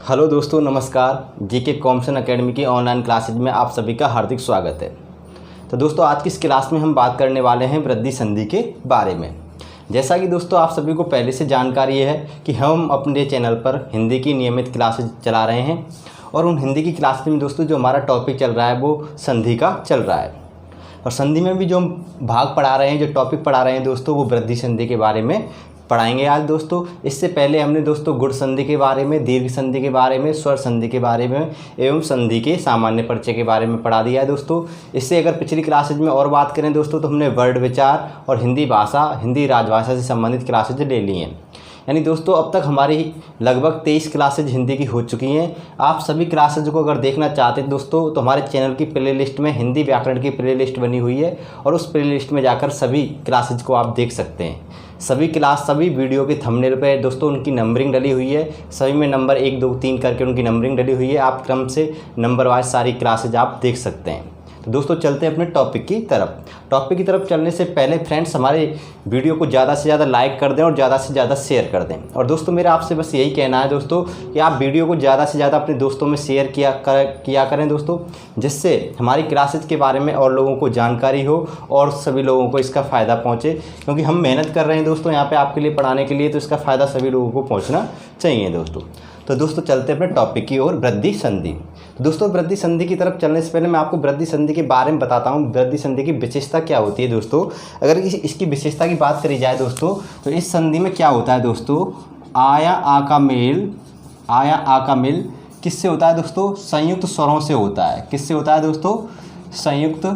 Hello दोस्तों, नमस्कार। GK competition academy की ऑनलाइन क्लासेज में आप सभी का हार्दिक स्वागत है। तो दोस्तों, आज की इस क्लास में हम बात करने वाले हैं वृद्धि संधि के बारे में। जैसा कि दोस्तों आप सभी को पहले से जानकारी है कि हम अपने चैनल पर हिंदी की नियमित क्लासेज चला रहे हैं और उन हिंदी की क्लास में दोस्तों जो हमारा टॉपिक चल रहा है वो संधि का चल रहा है। और संधि में भी जो हम भाग पढ़ा रहे हैं, जो टॉपिक पढ़ा रहे हैं दोस्तों, वो वृद्धि संधि के बारे में पढ़ाएंगे आज दोस्तों। इससे पहले हमने दोस्तों गुण संधि के बारे में, दीर्घ संधि के बारे में, स्वर संधि के बारे में एवं संधि के सामान्य परिचय के बारे में पढ़ा दिया है दोस्तों। इससे अगर पिछली क्लासेज में और बात करें दोस्तों तो हमने वर्ड विचार और हिंदी भाषा, हिंदी राजभाषा से संबंधित क्लासेज ले ली हैं। यानी दोस्तों अब तक हमारी लगभग 23 क्लासेज हिंदी की हो चुकी हैं। आप सभी क्लासेज को अगर देखना चाहते हैं दोस्तों तो हमारे चैनल की प्लेलिस्ट में हिंदी व्याकरण की प्लेलिस्ट बनी हुई है और उस प्लेलिस्ट में जाकर सभी क्लासेज को आप देख सकते हैं। सभी वीडियो के थंबनेल पे दोस्तों उनकी नंबरिंग डली हुई है। सभी में नंबर 1, 2, 3 करके उनकी नंबरिंग डली हुई है। आप क्रम से नंबर वाइज सारी क्लासेज आप देख सकते हैं। तो दोस्तों चलते हैं अपने टॉपिक की तरफ चलने से पहले फ्रेंड्स हमारे वीडियो को ज़्यादा से ज़्यादा लाइक कर दें और ज़्यादा से ज़्यादा शेयर कर दें। और दोस्तों मेरा आपसे बस यही कहना है दोस्तों कि आप वीडियो को ज़्यादा से ज़्यादा अपने दोस्तों में शेयर किया करें दोस्तों, जिससे हमारी क्लासेज के बारे में और लोगों को जानकारी हो और सभी लोगों को इसका फ़ायदा पहुँचे। क्योंकि हम मेहनत कर रहे हैं दोस्तों यहाँ पर आपके लिए पढ़ाने के लिए, तो इसका फ़ायदा सभी लोगों को पहुँचना चाहिए दोस्तों। तो दोस्तों चलते हैं अपने टॉपिक की ओर, वृद्धि संधि। दोस्तों वृद्धि संधि की तरफ चलने से पहले मैं आपको वृद्धि संधि के बारे में बताता हूँ। वृद्धि संधि की विशेषता क्या होती है दोस्तों। अगर इसकी विशेषता की बात करी जाए दोस्तों तो इस संधि में क्या होता है दोस्तों, आया आ का मेल किससे होता है दोस्तों, संयुक्त स्वरों से होता है। किससे होता है दोस्तों, संयुक्त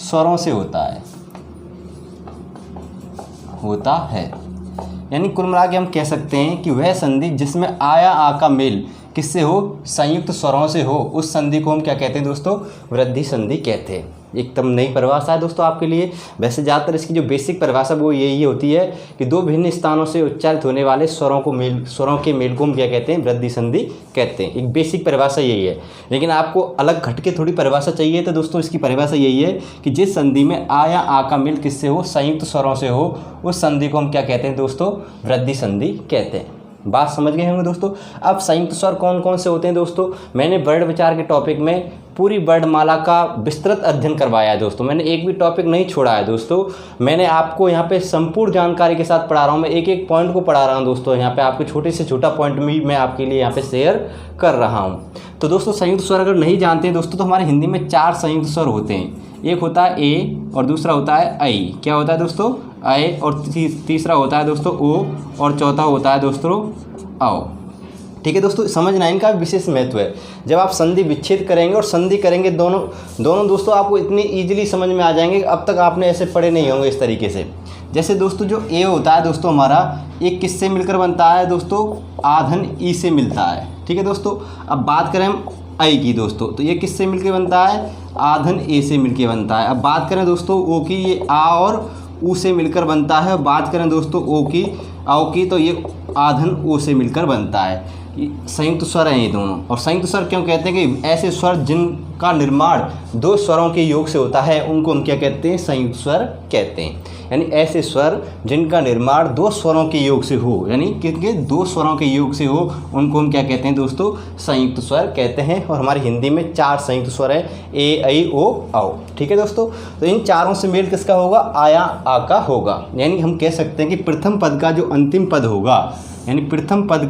स्वरों से होता है। यानी कुल मिला के हम कह सकते हैं कि वह संधि जिसमें आया आ का मेल किससे हो, संयुक्त स्वरों से हो, उस संधि को हम क्या कहते हैं दोस्तों, वृद्धि संधि कहते हैं। एकदम नई परिभाषा है दोस्तों आपके लिए। वैसे ज़्यादातर इसकी जो बेसिक परिभाषा वो यही होती है कि दो भिन्न स्थानों से उच्चारित होने वाले स्वरों के मेल को हम क्या कहते हैं, वृद्धि संधि कहते हैं। एक बेसिक परिभाषा यही है। लेकिन आपको अलग घट के थोड़ी परिभाषा चाहिए तो दोस्तों इसकी परिभाषा यही है कि जिस संधि में आया आ का मेल किससे हो, संयुक्त स्वरों से हो, उस संधि को हम क्या कहते हैं दोस्तों, वृद्धि संधि कहते हैं। बात समझ गए होंगे दोस्तों। अब संयुक्त स्वर कौन कौन से होते हैं दोस्तों, मैंने वर्ड विचार के टॉपिक में पूरी वर्णमाला का विस्तृत अध्ययन करवाया है दोस्तों। मैंने एक भी टॉपिक नहीं छोड़ा है दोस्तों। मैंने आपको यहाँ पे संपूर्ण जानकारी के साथ पढ़ा रहा हूँ। मैं एक एक पॉइंट को पढ़ा रहा हूँ दोस्तों। यहाँ पे आपके छोटे से छोटा पॉइंट भी मैं आपके लिए यहाँ पे शेयर कर रहा हूँ। तो दोस्तों संयुक्त स्वर अगर नहीं जानते हैं दोस्तों तो हमारे हिंदी में 4 संयुक्त स्वर होते हैं। एक होता है ए और दूसरा होता है आई। क्या होता है दोस्तों, आई, और तीसरा होता है दोस्तों ओ, और चौथा होता है दोस्तों आओ। ठीक है दोस्तों, समझना इनका विशेष महत्व है। जब आप संधि विच्छेद करेंगे और संधि करेंगे दोनों दोस्तों आपको इतनी ईजिली समझ में आ जाएंगे। अब तक आपने ऐसे पढ़े नहीं होंगे इस तरीके से। जैसे दोस्तों जो ए होता है दोस्तों हमारा, एक किससे मिलकर बनता है दोस्तों, आधन ई से मिलता है। ठीक है दोस्तों। अब बात करें हम आई की दोस्तों, तो ये किससे मिलकर बनता है, आधन ए से मिलकर बनता है। अब बात करें दोस्तों ओ की, ये आ और ऊ से मिलकर बनता है। बात करें दोस्तों आओ की, तो ये आधन ओ से मिलकर बनता है। संयुक्त स्वर हैं ये दोनों। और संयुक्त स्वर क्यों कहते हैं कि ऐसे स्वर जिनका निर्माण 2 स्वरों के योग से होता है उनको हम क्या कहते हैं, संयुक्त स्वर कहते हैं। यानी ऐसे स्वर जिनका निर्माण 2 स्वरों के योग से हो, यानी किनके 2 स्वरों के योग से हो, उनको हम क्या कहते हैं दोस्तों, संयुक्त स्वर कहते हैं। और हमारी हिंदी में 4 संयुक्त स्वर हैं, ए आई ओ आओ। ठीक है दोस्तों। तो इन चारों से मेल किसका होगा, आया आ का होगा। यानी हम कह सकते हैं कि प्रथम पद का जो अंतिम पद होगा, यानी प्रथम पद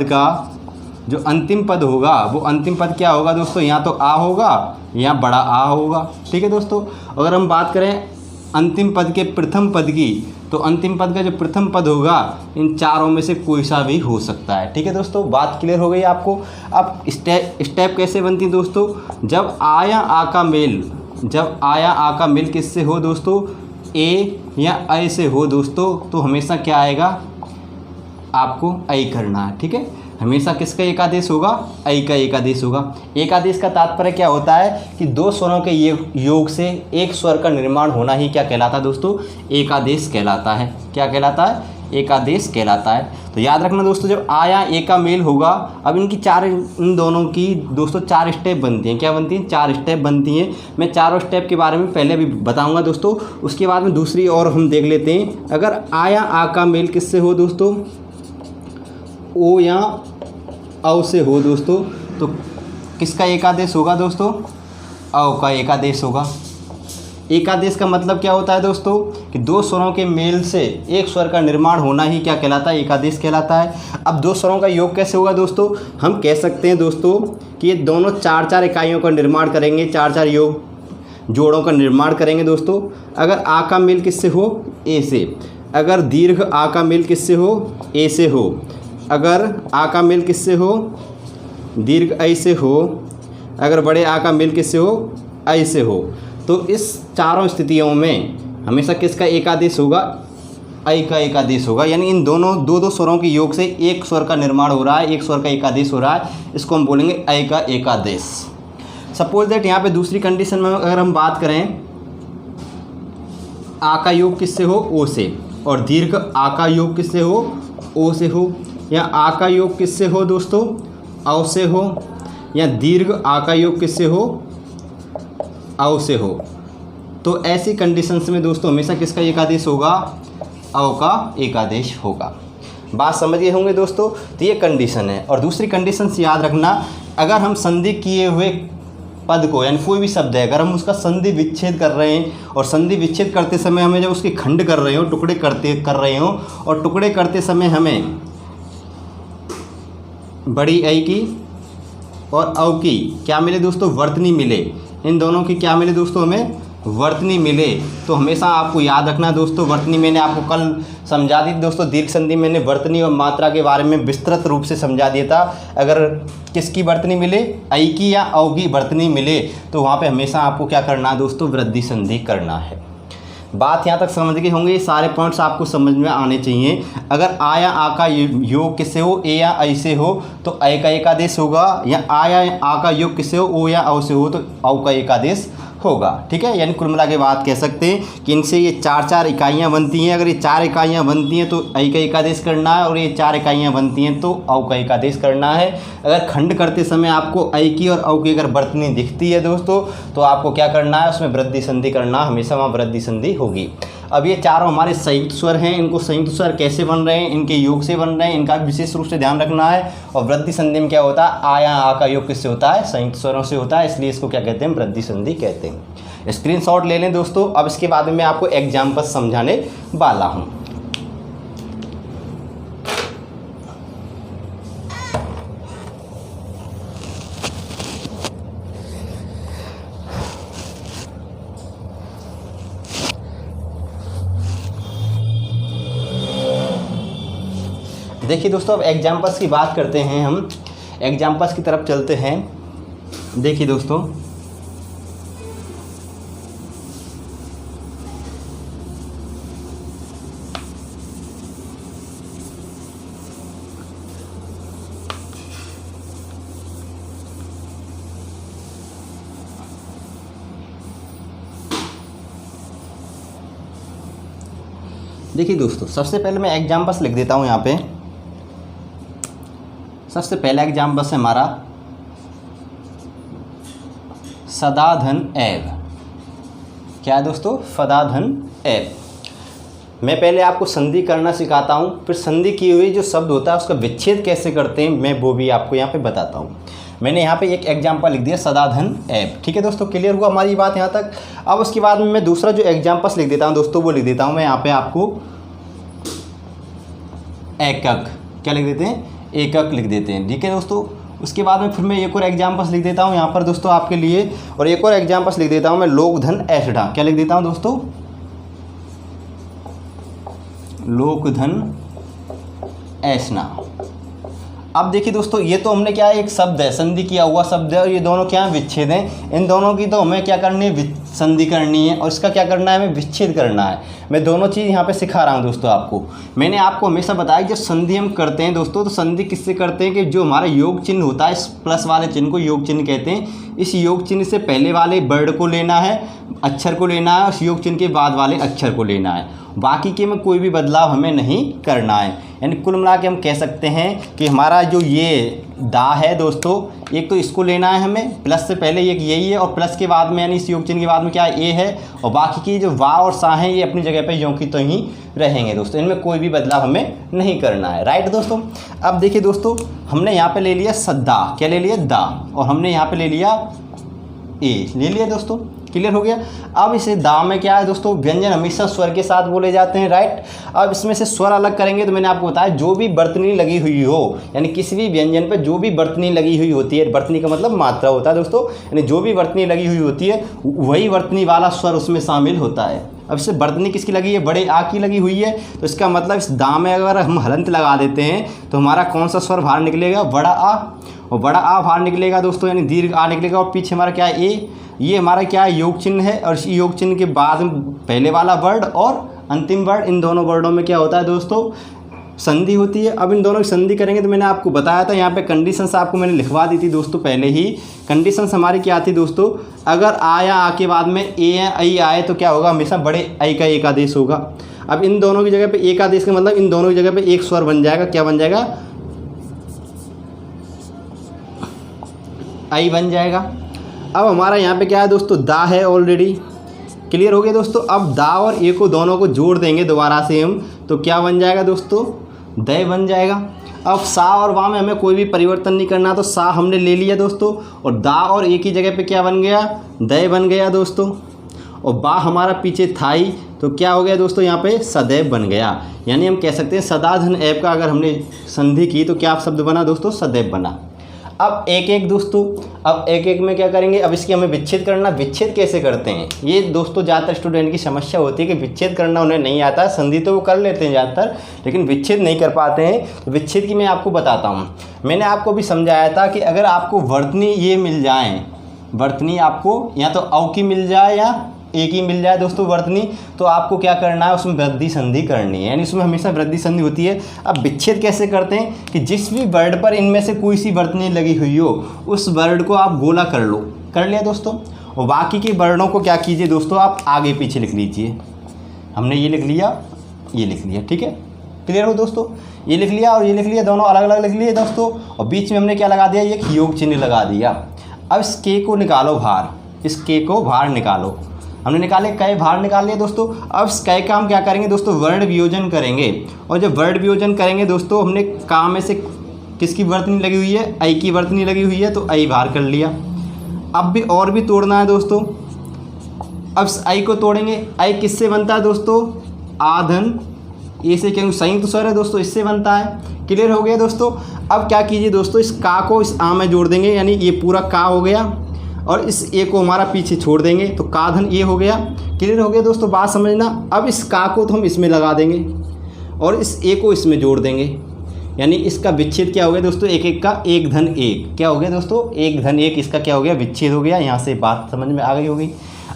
का जो अंतिम पद होगा वो अंतिम पद क्या होगा दोस्तों, या तो आ होगा या बड़ा आ होगा। ठीक है दोस्तों। अगर हम बात करें अंतिम पद के प्रथम पद की, तो अंतिम पद का जो प्रथम पद होगा इन चारों में से कोई सा भी हो सकता है। ठीक है दोस्तों, बात क्लियर हो गई आपको। अब स्टेप कैसे बनती है दोस्तों, जब आया आ का मेल किससे हो दोस्तों, ए या ऐ से हो दोस्तों, तो हमेशा क्या आएगा, आपको ऐ करना है। ठीक है। हमेशा किसका एकादेश होगा, ऐ का एकादेश होगा। एकादेश का तात्पर्य क्या होता है कि 2 स्वरों के योग से एक स्वर का निर्माण होना ही क्या कहलाता है दोस्तों, एकादेश कहलाता है। क्या कहलाता है, एकादेश कहलाता है। तो याद रखना दोस्तों, जब आया ए का मेल होगा, अब इन दोनों की दोस्तों 4 स्टेप बनती हैं। क्या बनती हैं, 4 स्टेप बनती हैं। मैं चारों स्टेप के बारे में पहले भी बताऊंगा दोस्तों। उसके बाद में दूसरी और हम देख लेते हैं। अगर आया आ का मेल किससे हो दोस्तों, ओ या औ से हो दोस्तों, तो किसका एकादेश होगा दोस्तों? औ का एकादेश होगा। एकादेश का मतलब क्या होता है दोस्तों? कि दो स्वरों के मेल से एक स्वर का निर्माण होना ही क्या कहलाता है? एकादेश कहलाता है। अब दो स्वरों का योग कैसे होगा दोस्तों? हम कह सकते हैं दोस्तों कि ये दोनों 4-4 इकाइयों का निर्माण करेंगे, 4-4 योग जोड़ों का निर्माण करेंगे दोस्तों। अगर आ का मेल किससे हो? ए से। अगर दीर्घ आ का मेल किससे हो? ए से हो। अगर आ का मेल किससे हो? दीर्घ ऐ से हो। अगर बड़े आ का मेल किससे हो? ऐ से हो। तो इस चारों स्थितियों में हमेशा किसका एकादेश होगा? ऐ का एकादेश होगा। यानी इन दोनों दो स्वरों के योग से एक स्वर का निर्माण हो रहा है, एक स्वर का एकादेश हो रहा है। इसको हम बोलेंगे ऐ का एकादेश। सपोज दैट यहाँ पे दूसरी कंडीशन में अगर हम बात करें, आ का योग किससे हो? ओ से। और दीर्घ आ का योग किससे हो? ओ से हो। या आ का योग किससे हो दोस्तों? औ से हो। या दीर्घ आ का योग किससे हो? औ से हो। तो ऐसी कंडीशंस में दोस्तों हमेशा किसका एकादेश होगा? औ का एकादेश होगा। बात समझ गए होंगे दोस्तों। तो ये कंडीशन है। और दूसरी कंडीशन से याद रखना, अगर हम संधि किए हुए पद को, यानी कोई भी शब्द है, अगर हम उसका संधि विच्छेद कर रहे हैं और संधि विच्छेद करते समय हमें जब उसके खंड कर रहे हो, टुकड़े कर रहे हो, और टुकड़े करते समय हमें बड़ी ऐ की और औ की क्या मिले दोस्तों? वर्तनी मिले। इन दोनों की क्या मिले दोस्तों? हमें वर्तनी मिले। तो हमेशा आपको याद रखना दोस्तों, वर्तनी मैंने आपको कल समझा दी दोस्तों। दीर्घ संधि मैंने वर्तनी और मात्रा के बारे में विस्तृत रूप से समझा दिया था। अगर किसकी वर्तनी मिले? ऐ की या औ की वर्तनी मिले तो वहाँ पे हमेशा आपको क्या करना है दोस्तों? वृद्धि संधि करना है। बात यहाँ तक समझ गए होंगे। ये सारे पॉइंट्स आपको समझ में आने चाहिए। अगर आ या आ का योग किससे हो? ए या ऐ से हो तो ऐ का एकादेश होगा। या आ या आ का योग किससे हो? ओ या औ से हो तो औ का एकादेश होगा। ठीक है। यानी कुल मिला के बात कह सकते हैं कि इनसे ये 4-4 इकाइयाँ बनती हैं। अगर ये 4 इकाइयाँ बनती हैं तो ऐ का एकादेश करना है, और ये 4 इकाइयाँ बनती हैं तो औ का एकादेश करना है। अगर खंड करते समय आपको ऐ की और औ की अगर वर्तनी दिखती है दोस्तों, तो आपको क्या करना है? उसमें वृद्धि संधि करना। हमेशा वहाँ वृद्धि संधि होगी। अब ये चारों हमारे संयुक्त स्वर हैं। इनको संयुक्त स्वर कैसे बन रहे हैं? इनके योग से बन रहे हैं। इनका विशेष रूप से ध्यान रखना है। और वृद्धि संधि में क्या होता है? आ या आ का योग किससे होता है? संयुक्त स्वरों से होता है। इसलिए इसको क्या कहते हैं? वृद्धि संधि कहते हैं। स्क्रीनशॉट ले लें दोस्तों। अब इसके बाद में मैं आपको एग्जाम्पल समझाने वाला हूँ। देखिए दोस्तों, अब एग्जाम्पल्स की बात करते हैं। हम एग्जाम्पल्स की तरफ चलते हैं। देखिए दोस्तों, सबसे पहले मैं एग्जाम्पल्स लिख देता हूँ यहाँ पे। सबसे पहला एग्जाम्पल है हमारा सदाधन एव। क्या है दोस्तों? फदाधन एव। मैं पहले आपको संधि करना सिखाता हूँ, फिर संधि की हुई जो शब्द होता है उसका विच्छेद कैसे करते हैं मैं वो भी आपको यहाँ पे बताता हूँ। मैंने यहाँ पे एक एग्जाम्पल लिख दिया, सदाधन एव। ठीक है दोस्तों, क्लियर हुआ हमारी बात यहाँ तक। अब उसके बाद में मैं दूसरा जो एग्जाम्पल्स लिख देता हूँ दोस्तों, वो लिख देता हूँ मैं यहाँ पे आपको एकक। क्या लिख देते हैं? एकक लिख देते हैं। ठीक है दोस्तों। उसके बाद में फिर मैं एक और एग्जाम्पल्स लिख देता हूँ यहाँ पर दोस्तों आपके लिए। और एक और एग्जाम्पल्स लिख देता हूँ मैं, लोकधन ऐसढ़ा। क्या लिख देता हूँ दोस्तों? लोकधन ऐसना। अब देखिए दोस्तों, ये तो हमने क्या है, एक शब्द है, संधि किया हुआ शब्द है, और ये दोनों क्या है? विच्छेद हैं। इन दोनों की तो हमें क्या करनी है? संधि करनी है। और इसका क्या करना है? हमें विच्छेद करना है। मैं दोनों चीज़ यहाँ पे सिखा रहा हूँ दोस्तों आपको। मैंने आपको हमेशा बताया जब संधि हम करते हैं दोस्तों, तो संधि किससे करते हैं? कि जो हमारा योग चिन्ह होता है, इस प्लस वाले चिन्ह को योग चिन्ह कहते हैं। इस योग चिन्ह से पहले वाले वर्ड को लेना है, अक्षर को लेना है, उस योग चिन्ह के बाद वाले अक्षर को लेना है। बाकी के में कोई भी बदलाव हमें नहीं करना है। यानी कुल मिला के हम कह सकते हैं कि हमारा जो ये दा है दोस्तों, एक तो इसको लेना है हमें, प्लस से पहले एक यही है, और प्लस के बाद में यानी इस योग चिन्ह के बाद बाद में क्या ए है, और बाकी की जो वा और सा हैं ये अपनी जगह पे यों की तो ही रहेंगे दोस्तों, इनमें कोई भी बदलाव हमें नहीं करना है। राइट दोस्तों। अब देखिए दोस्तों, हमने यहाँ पे ले लिया सदा, क्या ले लिया दा, और हमने यहाँ पे ले लिया ए, ले लिया दोस्तों, क्लियर हो गया। अब इसे दा में क्या है दोस्तों, व्यंजन हमेशा स्वर के साथ बोले जाते हैं। राइट। अब इसमें से स्वर अलग करेंगे तो मैंने आपको बताया जो भी वर्तनी लगी हुई हो, यानी किसी भी व्यंजन पे जो भी वर्तनी लगी हुई होती है, वर्तनी का मतलब मात्रा होता है दोस्तों, यानी जो भी वर्तनी लगी हुई होती है वही वर्तनी वाला स्वर उसमें शामिल होता है। अब इससे वर्तनी किसकी लगी है, बड़े आ की लगी हुई है, तो इसका मतलब इस दा में अगर हम हलंत लगा देते हैं तो हमारा कौन सा स्वर बाहर निकलेगा, बड़ा आ, और बड़ा आ बाहर निकलेगा दोस्तों, यानी दीर्घ आ निकलेगा, और पीछे हमारा क्या है ए, ये हमारा क्या है योग चिन्ह है, और इस योग चिन्ह के बाद पहले वाला वर्ड और अंतिम वर्ड, इन दोनों वर्डों में क्या होता है दोस्तों, संधि होती है। अब इन दोनों की संधि करेंगे तो मैंने आपको बताया था, यहाँ पे कंडीशंस आपको मैंने लिखवा दी थी दोस्तों पहले ही। कंडीशंस हमारी क्या थी दोस्तों, अगर आ या आ के बाद में ए या आई आए तो क्या होगा, हमेशा बड़े आई का एक आदेश होगा। अब इन दोनों की जगह पे एक आदेश का मतलब इन दोनों की जगह पे एक स्वर बन जाएगा, क्या बन जाएगा, आई बन जाएगा। अब हमारा यहाँ पे क्या है दोस्तों, दा है ऑलरेडी, क्लियर हो गया दोस्तों। अब दा और ए को दोनों को जोड़ देंगे दोबारा से हम, तो क्या बन जाएगा दोस्तों, दय बन जाएगा। अब सा और वा में हमें कोई भी परिवर्तन नहीं करना, तो सा हमने ले लिया दोस्तों, और दा और ए की जगह पे क्या बन गया, दय बन गया दोस्तों, और बा हमारा पीछे था ही, तो क्या हो गया दोस्तों, यहाँ पे सदैव बन गया। यानी हम कह सकते हैं सदाधन ऐप का अगर हमने संधि की तो क्या शब्द बना दोस्तों, सदैव बना। अब एक एक दोस्तों, अब एक एक में क्या करेंगे, अब इसकी हमें विच्छेद करना। विच्छेद कैसे करते हैं, ये दोस्तों ज़्यादातर स्टूडेंट की समस्या होती है कि विच्छेद करना उन्हें नहीं आता। संधि तो वो कर लेते हैं ज़्यादातर, लेकिन विच्छेद नहीं कर पाते हैं। तो विच्छेद की मैं आपको बताता हूँ। मैंने आपको भी समझाया था कि अगर आपको वर्तनी ये मिल जाए, वर्तनी आपको या तो औ की मिल जाए या एक ही मिल जाए दोस्तों वर्तनी, तो आपको क्या करना है, उसमें वृद्धि संधि करनी है, यानी उसमें हमेशा वृद्धि संधि होती है। अब विच्छेद कैसे करते हैं कि जिस भी वर्ड पर इनमें से कोई सी वर्तनी लगी हुई हो उस वर्ड को आप गोला कर लो, कर लिया दोस्तों, और बाकी के वर्णों को क्या कीजिए दोस्तों, आप आगे पीछे लिख लीजिए। हमने ये लिख लिया, ये लिख लिया, ठीक है, क्लियर हो दोस्तों। ये लिख लिया और ये लिख लिया, दोनों अलग अलग लिख लिए दोस्तों, और बीच में हमने क्या लगा दिया, एक योग चिन्ह लगा दिया। अब इस के को निकालो बाहर, इस के को बाहर निकालो, हमने निकाले कै बाहर निकाल लिया दोस्तों। अब इस कै का हम क्या करेंगे दोस्तों, वर्ण वियोजन करेंगे, और जब वर्ण वियोजन करेंगे दोस्तों, हमने का में से किसकी वर्तनी लगी हुई है, आई की वर्तनी लगी हुई है, तो आई बाहर कर लिया। अब भी और भी तोड़ना है दोस्तों। अब आई को तोड़ेंगे, आई किससे बनता है दोस्तों, आधन ए से, क्योंकि संयुक्त स्वर है दोस्तों, इससे बनता है। क्लियर हो गया दोस्तों। अब क्या कीजिए दोस्तों, इस का को इस आ में जोड़ देंगे, यानी ये पूरा का हो गया, और इस ए को हमारा पीछे छोड़ देंगे, तो काधन ये हो गया। क्लियर हो गया दोस्तों, बात समझना। अब इस का को तो हम इसमें लगा देंगे और इस ए को इसमें जोड़ देंगे, यानी इसका विच्छेद क्या हो गया दोस्तों, एक एक का एक धन एक, क्या हो गया दोस्तों, एक धन एक, इसका क्या हो गया, विच्छेद हो गया। यहाँ से बात समझ में आ गई होगी।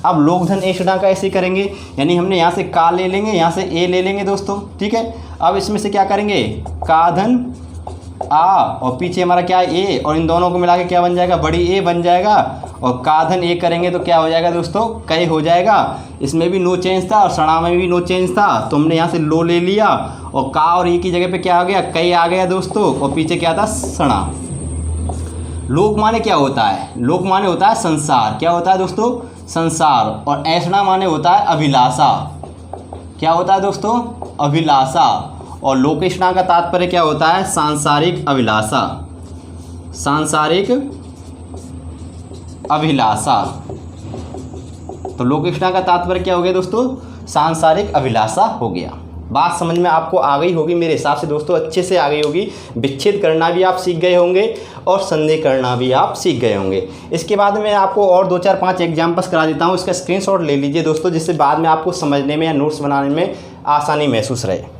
अब लोग धन ए षडा का ऐसे करेंगे, यानी हमने यहाँ से का ले लेंगे, यहाँ से ए ले लेंगे दोस्तों, ठीक है। अब इसमें से क्या करेंगे, का धन आ, और पीछे हमारा क्या है ए, और इन दोनों को मिला के क्या बन जाएगा, बड़ी ए बन जाएगा, और काधन ए करेंगे तो क्या हो जाएगा दोस्तों, कै हो जाएगा। इसमें भी नो चेंज था और सणा में भी नो चेंज था, तो हमने यहाँ से लो ले लिया, और का और ई की जगह पे क्या आ गया, कै आ गया दोस्तों, और पीछे क्या था, सणा। लोक माने क्या होता है, लोक माने होता है संसार, क्या होता है दोस्तों, संसार, और ऐसणा माने होता है अभिलाषा, क्या होता है दोस्तों, अभिलाषा, और लोकेशना का तात्पर्य क्या होता है, सांसारिक अभिलाषा, सांसारिक अभिलाषा। तो लोकेशना का तात्पर्य क्या हो गया दोस्तों, सांसारिक अभिलाषा हो गया। बात समझ में आपको आ गई होगी मेरे हिसाब से दोस्तों, अच्छे से आ गई होगी। विच्छेद करना भी आप सीख गए होंगे और संधि करना भी आप सीख गए होंगे। इसके बाद मैं आपको और 2 4 5 एग्जाम्पल्स करा देता हूँ, इसका स्क्रीनशॉट ले लीजिए दोस्तों, जिससे बाद में आपको समझने में या नोट्स बनाने में आसानी महसूस रहे।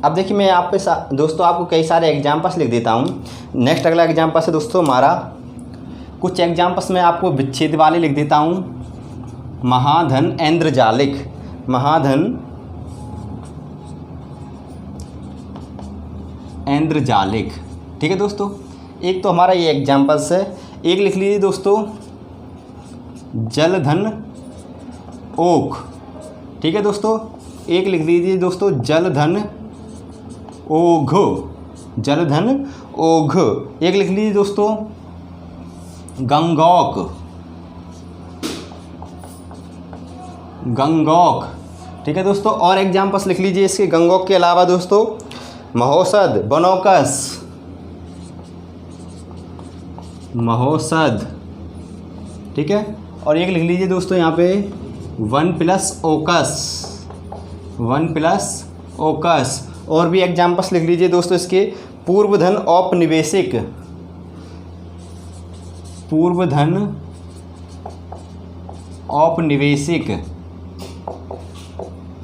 अब देखिए मैं आप पे दोस्तों आपको कई सारे एग्जाम्पल्स लिख देता हूँ। नेक्स्ट अगला एग्जाम्पल्स है दोस्तों हमारा, कुछ एग्जाम्पल्स मैं आपको विच्छेद वाले लिख देता हूँ। महाधन ऐन्द्रजालिक, महाधन ऐंद्रजालिक। ठीक है दोस्तों, एक तो हमारा ये एग्जाम्पल्स है। एक लिख लीजिए दोस्तों जलधन ओक। ठीक है दोस्तों, एक लिख लीजिए दोस्तों जलधन ओघ। जलधन ओघ। एक लिख लीजिए दोस्तों गंगौक। गंगौक। ठीक है दोस्तों, और एग्जाम्पल्स लिख लीजिए इसके गंगौक के अलावा दोस्तों महोसद, बनौकस, महोसद। ठीक है, और एक लिख लीजिए दोस्तों यहाँ पे वन प्लस ओकस। वन प्लस ओकस। और भी एग्जाम्पल्स लिख लीजिए दोस्तों इसके पूर्वधन औपनिवेशिक। पूर्वधन औपनिवेशिक।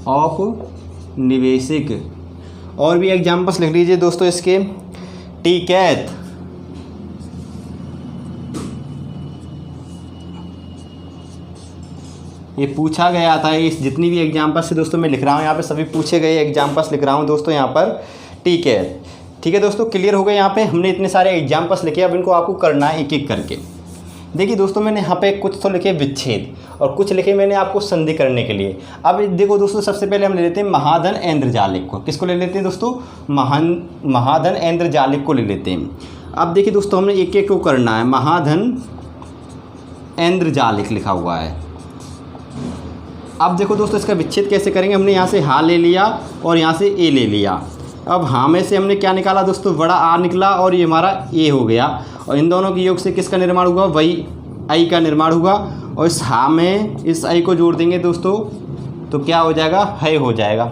औपनिवेशिक। और भी एग्जाम्पल्स लिख लीजिए दोस्तों इसके टीकैत। ये पूछा गया था, इस जितनी भी एग्जाम्पल्स दोस्तों मैं लिख रहा हूँ यहाँ पे सभी पूछे गए एग्जाम्पल्स लिख रहा हूँ दोस्तों यहाँ पर। ठीक है दोस्तों, क्लियर हो गए। यहाँ पे हमने इतने सारे एग्जाम्पल्स लिखे, अब इनको आपको करना है एक एक करके। देखिए दोस्तों, मैंने यहाँ पे कुछ तो लिखे विच्छेद और कुछ लिखे मैंने आपको संधि करने के लिए। अब देखो दोस्तों, सबसे पहले हम ले लेते हैं महाधन ऐंद्रजालिक को। किसको ले लेते हैं दोस्तों? महाधन ऐंद्रजालिक को ले लेते हैं। अब देखिए दोस्तों, हमने एक एक को करना है। महाधन ऐंद्रजालिक लिखा हुआ है। अब देखो दोस्तों, इसका विच्छेद कैसे करेंगे। हमने यहाँ से हा ले लिया और यहाँ से ए ले लिया। अब हाँ में से हमने क्या निकाला दोस्तों? बड़ा आर निकला और ये हमारा ए हो गया। और इन दोनों के योग से किसका निर्माण हुआ? वही आई का निर्माण हुआ। और इस हा में इस आई को जोड़ देंगे दोस्तों तो क्या हो जाएगा? है हो जाएगा।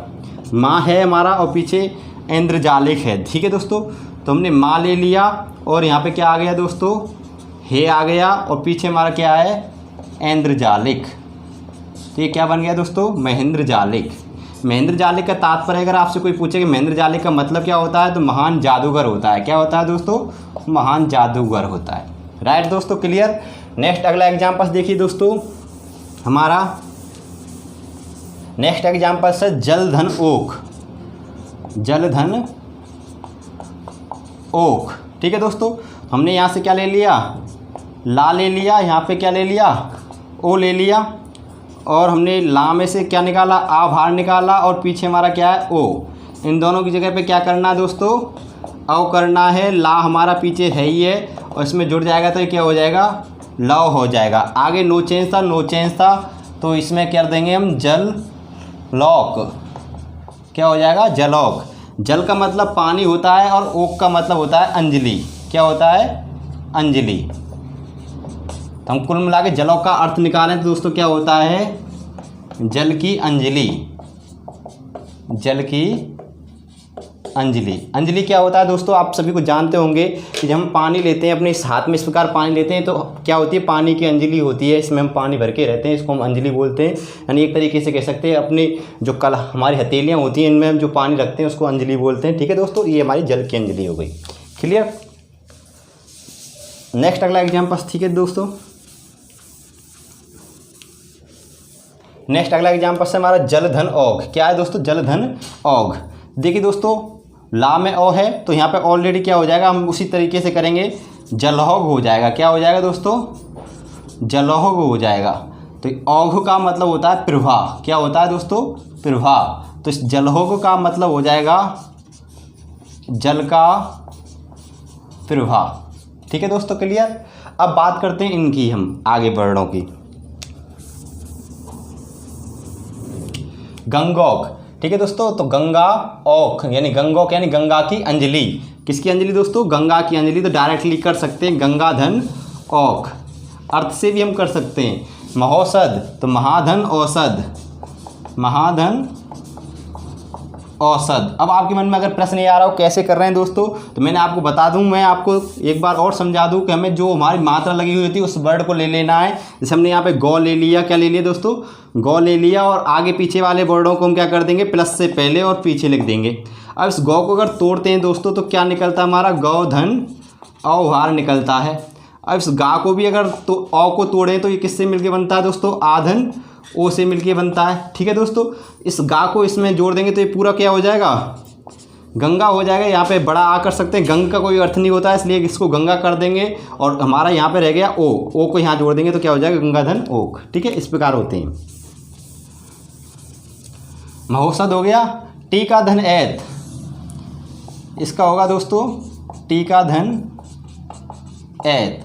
माँ है हमारा और पीछे ऐंद्रजालिक है। ठीक है दोस्तों, तो हमने माँ ले लिया और यहाँ पे क्या आ गया दोस्तों? है आ गया और पीछे हमारा क्या है? ऐंद्रजालिक। तो ये क्या बन गया दोस्तों? महेंद्रजालिक। महेंद्रजालिक का तात्पर्य अगर आपसे कोई पूछे कि महेंद्रजालिक का मतलब क्या होता है, तो महान जादूगर होता है। क्या होता है दोस्तों? महान जादूगर होता है। राइट दोस्तों, क्लियर। नेक्स्ट अगला एग्जाम्पल देखिए दोस्तों, हमारा नेक्स्ट एग्जाम्पल है जलधन ओक। जलधन ओक। ठीक है दोस्तों, हमने यहाँ से क्या ले लिया? ला ले लिया। यहाँ पे क्या ले लिया? ओ ले लिया। और हमने ला में से क्या निकाला? आ बाहर निकाला और पीछे हमारा क्या है? ओ। इन दोनों की जगह पे क्या करना है दोस्तों? औ करना है। ला हमारा पीछे है ही है और इसमें जुड़ जाएगा तो ये क्या हो जाएगा? लव हो जाएगा। आगे नो चेंज था, नो चेंज था, तो इसमें कर देंगे हम जल लौक। क्या हो जाएगा? जलौक। जल का मतलब पानी होता है और ओक का मतलब होता है अंजलि। क्या होता है? अंजलि। तो हम कुल मिला के जलौक का अर्थ निकालें तो दोस्तों क्या होता है? जल की अंजलि। जल की अंजलि। अंजलि क्या होता है दोस्तों? आप सभी को जानते होंगे कि जब हम पानी लेते हैं अपने इस हाथ में इस प्रकार पानी लेते हैं तो क्या होती है? पानी की अंजलि होती है। इसमें हम पानी भर के रहते हैं, इसको हम अंजलि बोलते हैं। यानी एक तरीके से कह सकते हैं अपने जो कल हमारी हथेलियाँ होती हैं इनमें हम जो पानी रखते हैं उसको अंजलि बोलते हैं। ठीक है दोस्तों, ये हमारी जल की अंजलि हो गई। क्लियर। नेक्स्ट अगला एग्जाम्पल। ठीक है दोस्तों, नेक्स्ट अगला एग्जाम्पल है हमारा जलधन औघ। क्या है दोस्तों? जलधन औघ। देखिए दोस्तों, ला में ओ है तो यहाँ पे ऑलरेडी क्या हो जाएगा? हम उसी तरीके से करेंगे, जलौघ हो जाएगा। क्या हो जाएगा दोस्तों? जलौघ हो जाएगा। तो औघ का मतलब होता है प्रवाह। क्या होता है दोस्तों? प्रवाह। तो इस जलौघ का मतलब हो जाएगा जल का प्रवाह। ठीक है दोस्तों, क्लियर। अब बात करते हैं इनकी, हम आगे वर्णों की। गंगौक। ठीक है दोस्तों, तो गंगा औक यानी गंगौक यानी गंगा की अंजलि। किसकी अंजलि दोस्तों? गंगा की अंजलि। तो डायरेक्टली कर सकते हैं गंगाधन औक। अर्थ से भी हम कर सकते हैं। महोसद तो महाधन औसद। महाधन औसद। अब आपके मन में अगर प्रश्न ये आ रहा हो कैसे कर रहे हैं दोस्तों, तो मैंने आपको बता दूं, मैं आपको एक बार और समझा दूं कि हमें जो हमारी मात्रा लगी हुई थी उस वर्ड को ले लेना है। जैसे हमने यहाँ पे गौ ले लिया। क्या ले लिया दोस्तों? गौ ले लिया। और आगे पीछे वाले वर्डों को हम क्या कर देंगे? प्लस से पहले और पीछे लिख देंगे। अब इस गौ को अगर तोड़ते हैं दोस्तों तो क्या निकलता है हमारा? गौधन औहार निकलता है। अब इस गा को भी अगर तो औ को तोड़ें तो ये किससे मिलके बनता है दोस्तों? आधन ओ से मिलके बनता है। ठीक है दोस्तों, इस गा को इसमें जोड़ देंगे तो ये पूरा क्या हो जाएगा? गंगा हो जाएगा, यहाँ पे बड़ा आ कर सकते हैं, गंग का कोई अर्थ नहीं होता है इसलिए इसको गंगा कर देंगे। और हमारा यहाँ पे रह गया ओ को यहाँ जोड़ देंगे तो क्या हो जाएगा, गंगाधन ओक। ठीक है, इस प्रकार होते हैं। महोषध हो गया। टी का धन ऐत, इसका होगा दोस्तों टी का धन ऐत।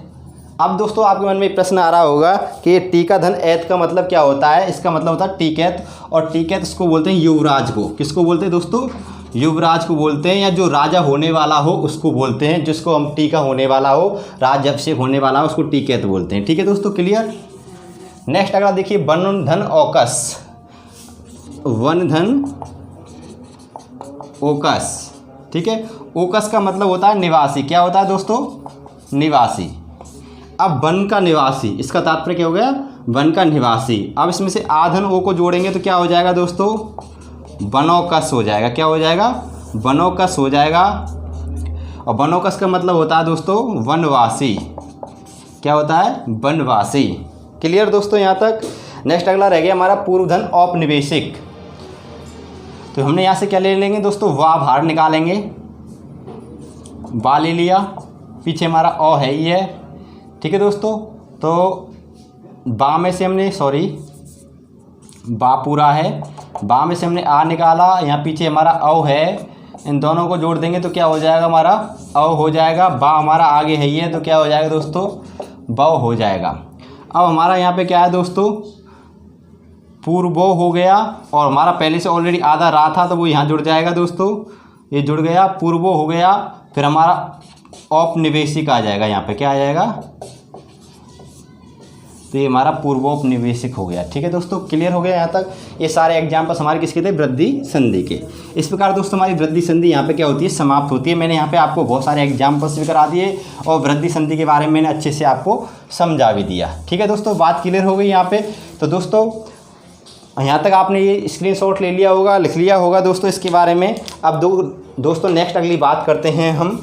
अब दोस्तों आपके मन में एक प्रश्न आ रहा होगा कि टी का धन ऐत का मतलब क्या होता है। इसका मतलब होता है टीकैत, और टीकैत इसको बोलते हैं युवराज को। किसको बोलते हैं दोस्तों, युवराज को बोलते हैं, या जो राजा होने वाला हो उसको बोलते हैं। जिसको हम टीका होने वाला हो, राज्याभिषेक होने वाला हो, उसको टीकैत बोलते हैं। ठीक है दोस्तों, क्लियर। नेक्स्ट अगला देखिए, वन धन औकस। वन धन ओकस। ठीक है, ओकस का मतलब होता है निवासी। क्या होता है दोस्तों, निवासी। अब वन का निवासी, इसका तात्पर्य क्या हो गया, वन का निवासी। अब इसमें से आधन ओ को जोड़ेंगे तो क्या हो जाएगा दोस्तों, वनौकस हो जाएगा। क्या हो जाएगा, वनौकस हो जाएगा। और वनौकस का मतलब होता है दोस्तों वनवासी। क्या होता है, वनवासी। क्लियर दोस्तों यहाँ तक। नेक्स्ट अगला रह गया हमारा पूर्वधन औपनिवेशिक। तो हमने यहाँ से क्या ले लेंगे दोस्तों, वाह बाहर निकालेंगे, बा ले लिया, पीछे हमारा औ है ही है। ठीक है दोस्तों, तो बा में से हमने बा पूरा है, बा में से हमने आ निकाला, यहाँ पीछे हमारा औ है, इन दोनों को जोड़ देंगे तो क्या हो जाएगा, हमारा औ हो जाएगा। बा हमारा आगे है ही है तो क्या हो जाएगा दोस्तों, बव हो जाएगा। अब हमारा यहाँ पे क्या है दोस्तों, पूर्वो हो गया, और हमारा पहले से ऑलरेडी आधा रा था तो वो यहाँ जुड़ जाएगा दोस्तों, ये जुड़ गया, पूर्वो हो गया। फिर हमारा औपनिवेशिक आ जाएगा, यहाँ पे क्या आ जाएगा, तो ये हमारा पूर्वोपनिवेशिक हो गया। ठीक है दोस्तों, क्लियर हो गया यहाँ तक। ये सारे एग्जाम्पल्स हमारे किसके थे, वृद्धि संधि के। इस प्रकार दोस्तों हमारी वृद्धि संधि यहाँ पे क्या होती है, समाप्त होती है। मैंने यहाँ पे आपको बहुत सारे एग्जाम्पल्स भी करा दिए और वृद्धि संधि के बारे में मैंने अच्छे से आपको समझा भी दिया। ठीक है दोस्तों, बात क्लियर हो गई यहाँ पे। तो दोस्तों यहाँ तक आपने ये स्क्रीनशॉट ले लिया होगा, लिख लिया होगा दोस्तों इसके बारे में। अब दोस्तों नेक्स्ट अगली बात करते हैं हम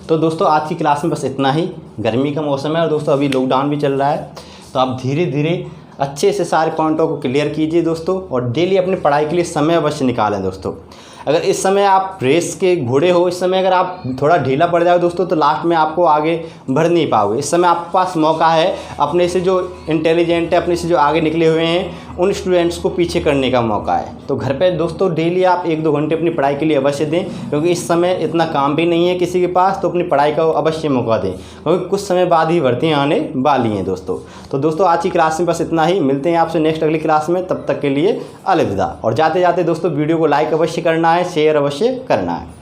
तो दोस्तों आज की क्लास में बस इतना ही। गर्मी का मौसम है और दोस्तों अभी लॉकडाउन भी चल रहा है, तो आप धीरे धीरे अच्छे से सारे पॉइंटों को क्लियर कीजिए दोस्तों, और डेली अपनी पढ़ाई के लिए समय अवश्य निकालें दोस्तों। अगर इस समय आप रेस के घोड़े हो, इस समय अगर आप थोड़ा ढीला पड़ जाओ दोस्तों तो लास्ट में आपको आगे बढ़ नहीं पाओगे। इस समय आपके पास मौका है अपने से जो इंटेलिजेंट है, अपने से जो आगे निकले हुए हैं, उन स्टूडेंट्स को पीछे करने का मौका है। तो घर पे दोस्तों डेली आप 1-2 घंटे अपनी पढ़ाई के लिए अवश्य दें, क्योंकि इस समय इतना काम भी नहीं है किसी के पास, तो अपनी पढ़ाई का अवश्य मौका दें, क्योंकि कुछ समय बाद ही भर्तियाँ आने वाली हैं दोस्तों। तो दोस्तों आज की क्लास में बस इतना ही, मिलते हैं आपसे नेक्स्ट अगली क्लास में, तब तक के लिए अलविदा। और जाते जाते दोस्तों वीडियो को लाइक अवश्य करना है, शेयर अवश्य करना है।